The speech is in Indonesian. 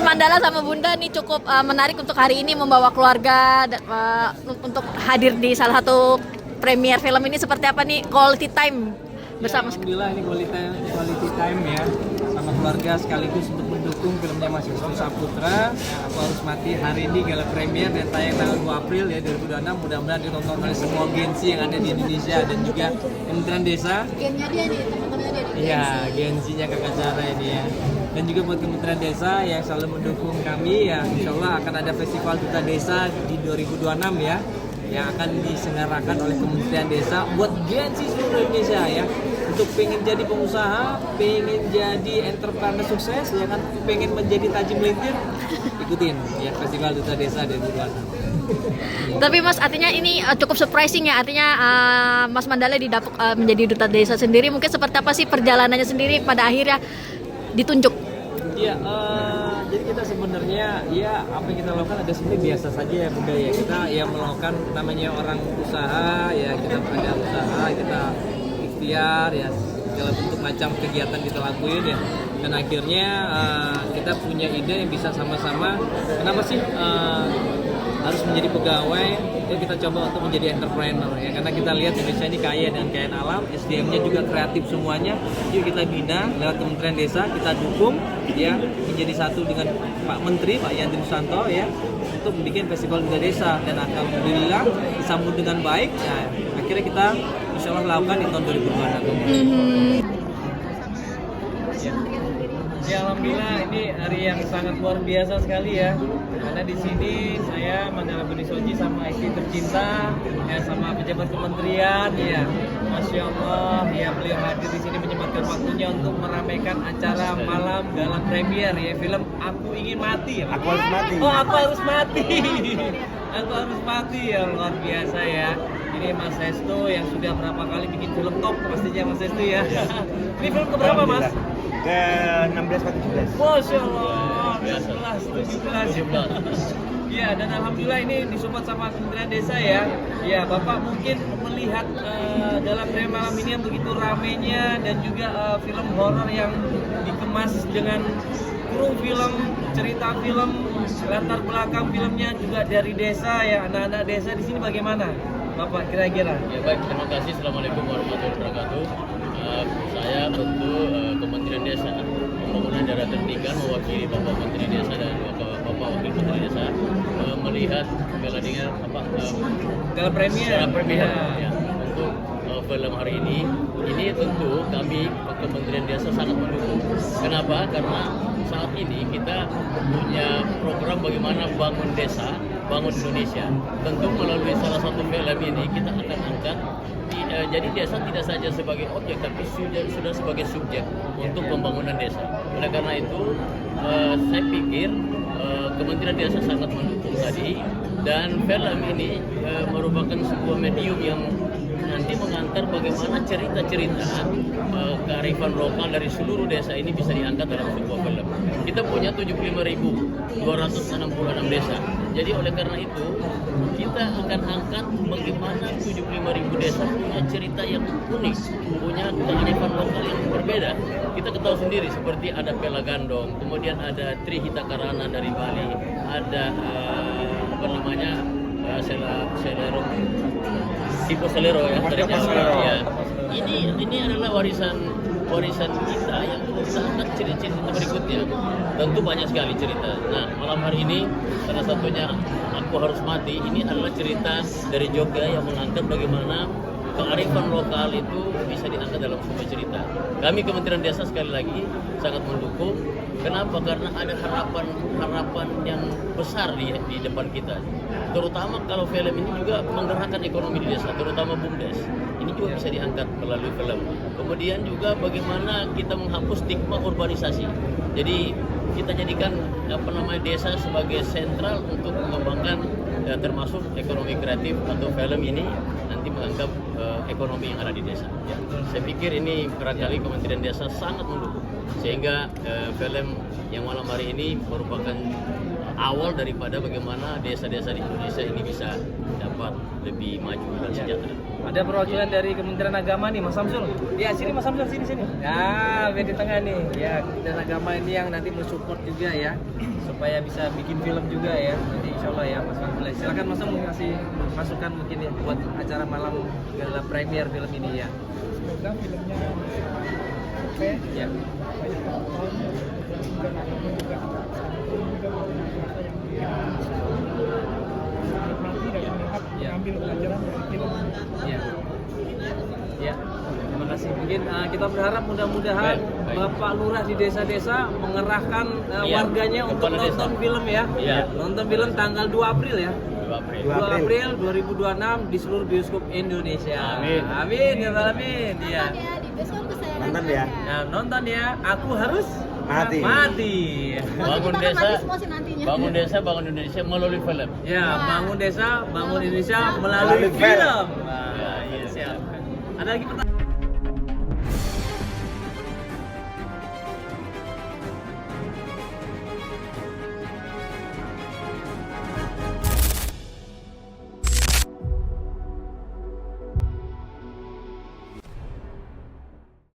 Mandala sama Bunda nih cukup menarik untuk hari ini membawa keluarga untuk hadir di salah satu premier film ini. Seperti apa nih quality time bersama? Alhamdulillah ini quality time ya sama keluarga sekaligus untuk mendukung filmnya Mas Wisnu Saputra. Aku Harus Mati hari ini gala premier dan tayang tanggal 2 April ya 2026. Mudah-mudahan ditonton oleh semua gensi yang ada di Indonesia dan juga Kementerian Desa. Gennya dia nih, teman-temannya dia nih. Iya, gensinya Kakak Cara ini ya. Dan juga buat Kementerian Desa yang selalu mendukung kami ya, insya Allah akan ada Festival Duta Desa di 2026 ya, yang akan diselenggarakan oleh Kementerian Desa buat gensi seluruh Indonesia ya, untuk pengen jadi pengusaha, pengen jadi entrepreneur sukses ya kan, pengen menjadi Taji Melintir, ikutin ya Festival Duta Desa 2026. Tapi Mas, artinya ini cukup surprising ya, artinya Mas Mandala didapuk menjadi duta desa sendiri. Mungkin seperti apa sih perjalanannya sendiri pada akhirnya ditunjuk? Iya, jadi kita sebenarnya ya apa yang kita lakukan ada sebenarnya biasa saja ya Bunda ya. Kita ya melakukan namanya orang usaha ya, kita ada usaha, kita ikhtiar ya, segala bentuk macam kegiatan kita lakuin ya. Dan akhirnya kita punya ide yang bisa sama-sama, kenapa sih harus menjadi pegawai, ya kita coba untuk menjadi entrepreneur ya, karena kita lihat Indonesia ini kaya dengan kekayaan alam, SDM-nya juga kreatif semuanya. Yuk kita bina lewat Kementerian Desa, kita dukung ya menjadi satu dengan Pak Menteri Pak Yandri Susanto ya, untuk bikin Festival Duta Desa, dan alhamdulillah disambut dengan baik ya. Akhirnya kita insya Allah lakukan di tahun 2026. Ya alhamdulillah ini hari yang sangat luar biasa sekali ya, karena di sini saya Mandala Budi Soji sama istri tercinta ya, sama pejabat kementerian ya, Masya Allah ya, beliau hadir di sini menyempatkan waktunya untuk meramaikan acara malam gala premier ya film Aku Ingin Mati ya. Aku Harus Mati. Oh, Aku Harus Mati. Aku Harus Mati ya, luar biasa ya. Ini Mas Sesto yang sudah berapa kali bikin film top pastinya Mas Sesto ya. Ini film keberapa Mas? Ke 16 atau 17. Masya Allah, 17. Ya, dan alhamdulillah ini disupport sama Kementerian Desa ya. Ya, Bapak mungkin melihat dalam film malam ini yang begitu ramenya, dan juga film horor yang dikemas dengan kru film, cerita film, latar belakang filmnya juga dari desa ya, anak-anak desa di sini bagaimana, Bapak kira-kira? Ya baik, terima kasih. Assalamualaikum warahmatullahi wabarakatuh. Saya tentu Kementerian Desa Pembangunan Daerah Tertinggal mewakili Bapak Menteri Desa dan Bapak Wakil Menteri Desa melihat Gala premier ya, untuk film hari ini tentu kami Kementerian Desa sangat mendukung. Kenapa? Karena saat ini kita punya program bagaimana bangun desa, bangun Indonesia. Tentu melalui salah satu film ini kita akan angkat. Jadi desa tidak saja sebagai objek, tapi sudah sebagai subjek untuk pembangunan desa. Oleh karena itu, saya pikir Kementerian Desa sangat mendukung tadi, dan film ini merupakan sebuah medium yang nanti mengantar bagaimana cerita-cerita kearifan lokal dari seluruh desa ini bisa diangkat dalam sebuah film. Kita punya 75.266 desa. Jadi oleh karena itu kita akan angkat bagaimana 75.000 desa punya cerita yang unik, punya kearifan lokal yang berbeda. Kita ketahui sendiri seperti ada Pela Gandong, kemudian ada Trihita Karana dari Bali, ada Selero, Tipo Selero ya dari Jawa. Ya. Ini adalah warisan kita yang kita angkat cerita-cerita berikutnya. Tentu banyak sekali cerita. Nah, malam hari ini salah satunya Aku Harus Mati. Ini adalah cerita dari Jogja yang mengangkat bagaimana kearifan lokal itu bisa diangkat dalam sebuah cerita. Kami Kementerian Desa sekali lagi sangat mendukung. Kenapa? Karena ada harapan yang besar di depan kita. Terutama kalau film ini juga menggerakkan ekonomi di desa, terutama BUMDes. Ini juga bisa diangkat melalui film. Kemudian juga bagaimana kita menghapus stigma urbanisasi. Jadi kita jadikan desa sebagai sentral untuk mengembangkan termasuk ekonomi kreatif, atau film ini nanti menganggap ekonomi yang ada di desa. Saya pikir ini barangkali Kementerian Desa sangat mendukung, sehingga film yang malam hari ini merupakan awal daripada bagaimana desa-desa di Indonesia ini bisa dapat lebih maju dan sejahtera. Ada perwakilan dari Kementerian Agama nih, Mas Samsul. Ya, sini Mas Samsul, sini. Ya, di tengah nih. Ya, Kementerian Agama ini yang nanti mensupport juga ya, supaya bisa bikin film juga ya. Nanti insya Allah ya, Mas Samsul. Silakan Mas Samsul kasih masukan mungkin ya buat acara malam gala premier film ini ya. Semoga filmnya oke. Ya. Banyak penonton juga nanti juga menikmati dan melihat Ya. mengambil pelajaran dari film. Ya. Ya. Terima kasih. Mungkin kita berharap mudah-mudahan Baik. Bapak Lurah di desa-desa mengerahkan Iya, warganya untuk kepala desa. nonton film ya. Iya. Nonton film tanggal 2 April ya. 2 April. 2 2 April 2026 di seluruh bioskop Indonesia. Amin. Amin ya Pak, amin. Iya. di bioskop kesayangan Nonton ya. Nah, nonton ya. Aku harus Mati. mati. Bangun Kita akan desa, mati semua sih nantinya. bangun desa, bangun Indonesia melalui film. Ya, bangun desa, bangun Indonesia melalui Melalui film. film. Nah, iya siap. Ada lagi pertanyaan?